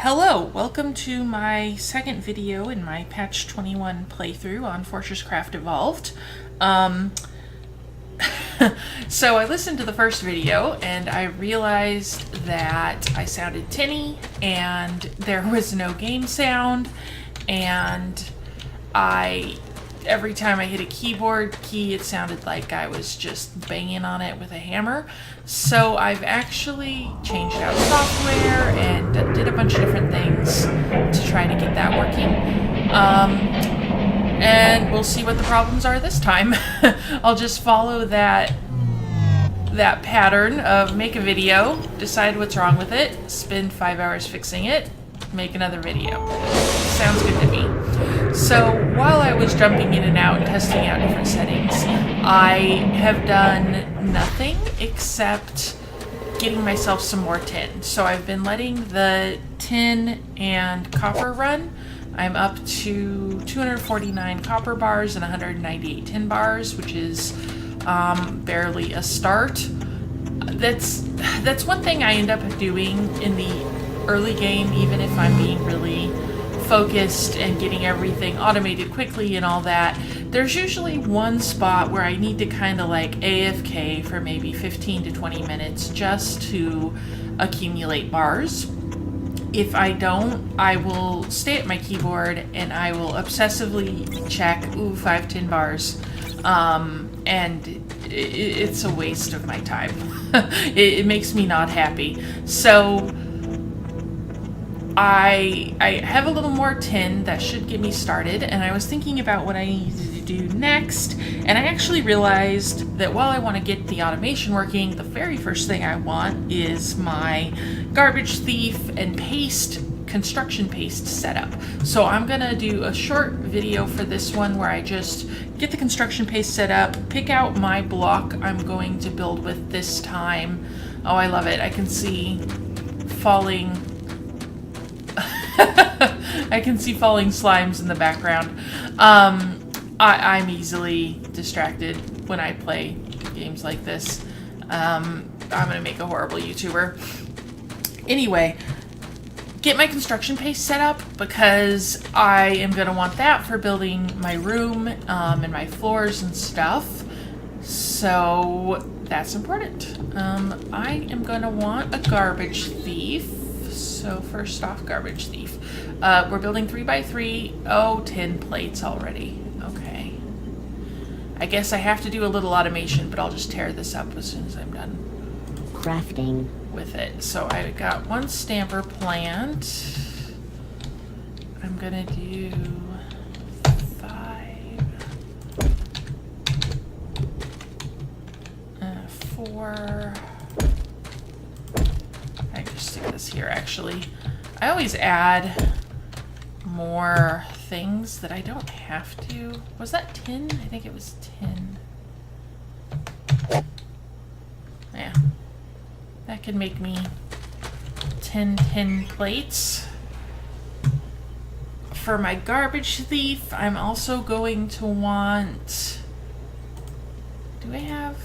Hello, welcome to my second video in my patch 21 playthrough on FortressCraft Evolved. So I listened to the first video and I realized that I sounded tinny and there was no game sound, and every time I hit a keyboard key it sounded like I was just banging on it with a hammer. So I've actually changed out software and did a bunch of different things to try to get that working. And we'll see what the problems are this time. I'll just follow that pattern of make a video, decide what's wrong with it, spend 5 hours fixing it, make another video. Sounds good to me. So while I was jumping in and out and testing out different settings, I have done nothing except getting myself some more tin. So I've been letting the tin and copper run. I'm up to 249 copper bars and 198 tin bars, which is barely a start. That's one thing I end up doing in the early game, even if I'm being really focused and getting everything automated quickly and all that. There's usually one spot where I need to kind of like AFK for maybe 15 to 20 minutes just to accumulate bars. If I don't, I will stay at my keyboard and I will obsessively check, 5 tin bars, and it's a waste of my time. It makes me not happy. So I have a little more tin that should get me started, and I was thinking about what I needed to do next, and I actually realized that while I want to get the automation working, the very first thing I want is my garbage thief and paste, construction paste setup. So I'm gonna do a short video for this one where I just get the construction paste set up, pick out my block I'm going to build with this time. Oh, I love it. I can see falling I can see falling slimes in the background. I'm easily distracted when I play games like this. I'm gonna make a horrible YouTuber. Anyway, get my construction paste set up because I am gonna want that for building my room and my floors and stuff. So that's important. I am gonna want a garbage thief. So first off, garbage thief. We're building 3x3. Oh, 10 plates already. Okay. I guess I have to do a little automation, but I'll just tear this up as soon as I'm done crafting with it. So I got one stamper plant. I'm gonna do 5, 4. I can just stick this here, actually. I always add more things that I don't have to. Was that tin? I think it was tin. Yeah. That could make me 10 tin plates. For my garbage thief, I'm also going to want... Do I have...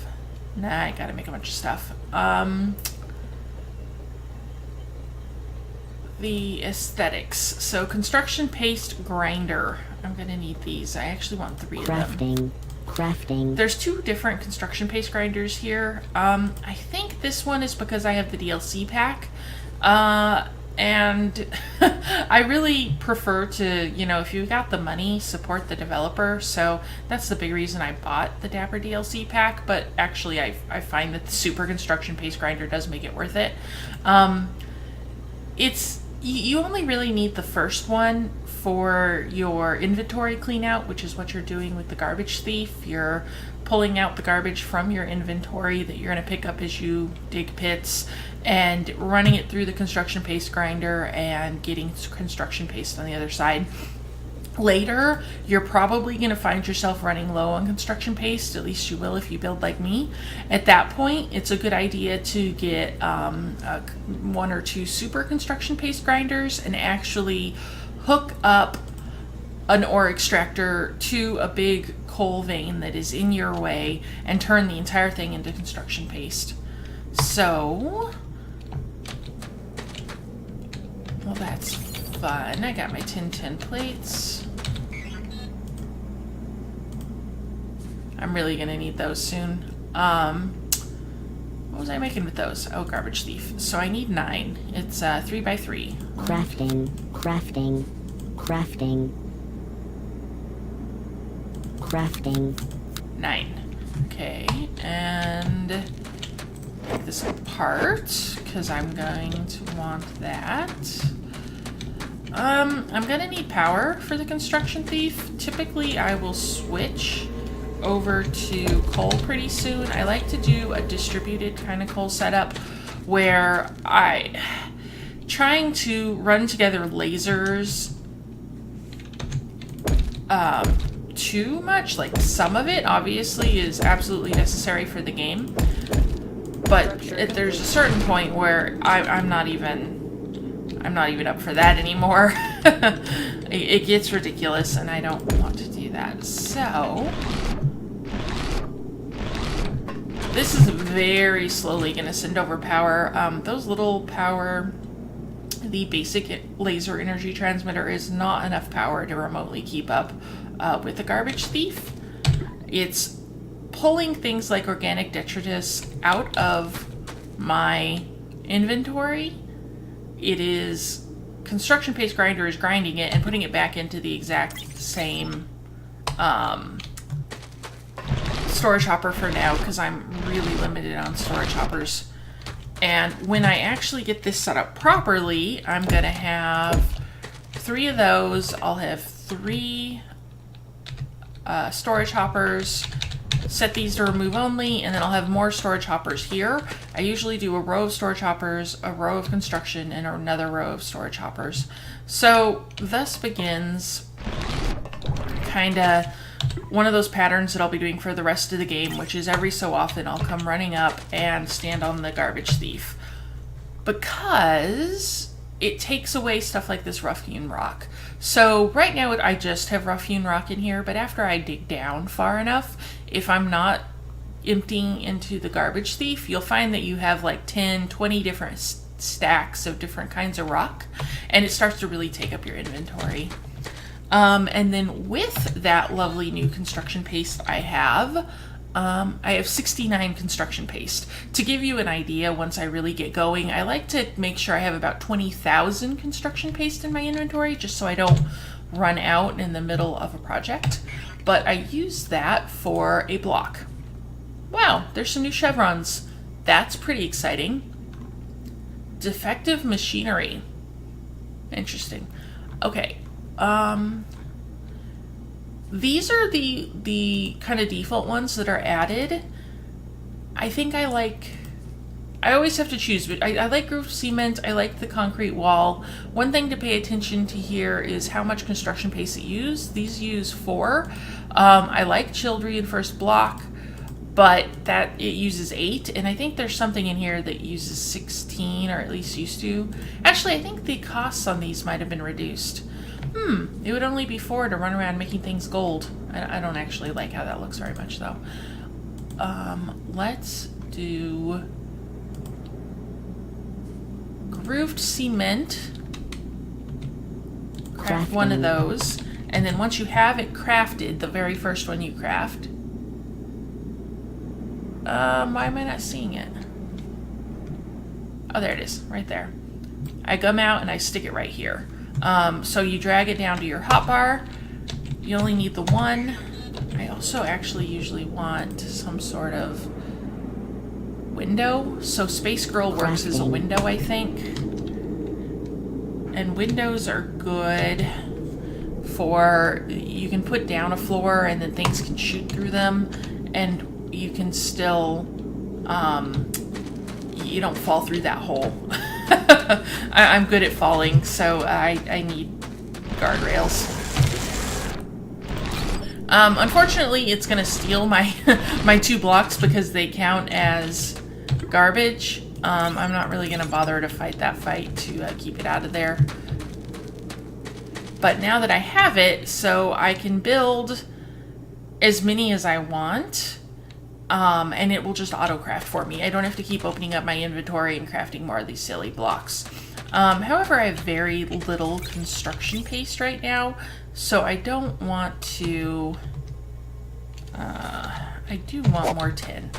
Nah, I gotta make a bunch of stuff. The aesthetics. So construction paste grinder. I'm gonna need these. I actually want 3 of them. Crafting. There's 2 different construction paste grinders here. I think this one is because I have the DLC pack. And I really prefer to, if you got the money, support the developer. So that's the big reason I bought the Dapper DLC pack. But actually, I find that the super construction paste grinder does make it worth it. You only really need the first one for your inventory clean out, which is what you're doing with the garbage thief. You're pulling out the garbage from your inventory that you're going to pick up as you dig pits and running it through the construction paste grinder and getting construction paste on the other side. Later, you're probably going to find yourself running low on construction paste. At least you will if you build like me. At that point, it's a good idea to get 1 or 2 super construction paste grinders and actually hook up an ore extractor to a big coal vein that is in your way and turn the entire thing into construction paste. So Well, that's fun. I got my tin plates. I'm really gonna need those soon. What was I making with those? Oh, garbage thief. So I need 9. It's 3 by 3. Crafting, crafting, crafting, crafting. 9. Okay, and take this apart because I'm going to want that. I'm gonna need power for the construction thief. Typically, I will switch over to coal pretty soon. I like to do a distributed kind of coal setup where trying to run together lasers too much, like some of it obviously is absolutely necessary for the game, but there's a certain point where I'm not even up for that anymore. It gets ridiculous and I don't want to do that. So this is very slowly going to send over power. Those little power, the basic laser energy transmitter is not enough power to remotely keep up with the garbage thief. It's pulling things like organic detritus out of my inventory. It is construction paste grinder is grinding it and putting it back into the exact same storage hopper for now because I'm really limited on storage hoppers. And when I actually get this set up properly, I'm gonna have 3 of those. I'll have 3 storage hoppers. Set these to remove only, and then I'll have more storage hoppers here. I usually do a row of storage hoppers, a row of construction, and another row of storage hoppers. So thus begins kinda one of those patterns that I'll be doing for the rest of the game, which is every so often I'll come running up and stand on the garbage thief. Because it takes away stuff like this rough-hewn rock. So right now I just have rough-hewn rock in here, but after I dig down far enough, if I'm not emptying into the garbage thief, you'll find that you have like 10, 20 different stacks of different kinds of rock, and it starts to really take up your inventory. And then with that lovely new construction paste I have 69 construction paste. To give you an idea, once I really get going, I like to make sure I have about 20,000 construction paste in my inventory, just so I don't run out in the middle of a project. But I use that for a block. Wow, there's some new chevrons. That's pretty exciting. Defective machinery. Interesting. Okay. These are the kind of default ones that are added. I think I always have to choose, but I like grooved cement. I like the concrete wall. One thing to pay attention to here is how much construction paste it uses. These use 4. I like Childry and First Block, but that it uses 8, and I think there's something in here that uses 16, or at least used to. Actually, I think the costs on these might have been reduced. It would only be 4 to run around making things gold. I don't actually like how that looks very much, though. Let's do grooved cement. Craft one of those. And then once you have it crafted, the very first one you craft. Why am I not seeing it? Oh, there it is, right there. I gum out and I stick it right here. So you drag it down to your hotbar. You only need the one. I also actually usually want some sort of window. So Space Girl works as a window, I think. And windows are good for, you can put down a floor and then things can shoot through them, and you can still, you don't fall through that hole. I'm good at falling, so I need guardrails. Unfortunately, it's going to steal my my 2 blocks because they count as garbage. I'm not really going to bother to fight that fight to keep it out of there. But now that I have it, so I can build as many as I want. And it will just auto-craft for me. I don't have to keep opening up my inventory and crafting more of these silly blocks. However, I have very little construction paste right now, so I don't want to... I do want more tin.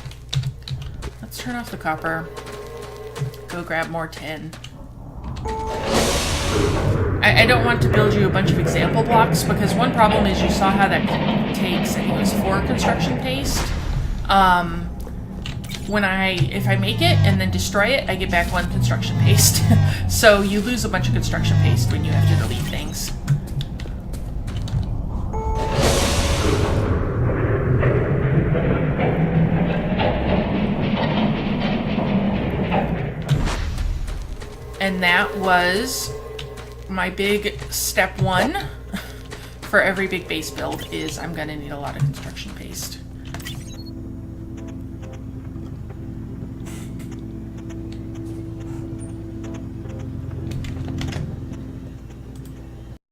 Let's turn off the copper. Go grab more tin. I don't want to build you a bunch of example blocks, because one problem is you saw how that takes, I think it was 4 construction paste. If I make it and then destroy it, I get back 1 construction paste. So you lose a bunch of construction paste when you have to delete things. And that was my big step 1 for every big base build, is I'm gonna need a lot of construction paste.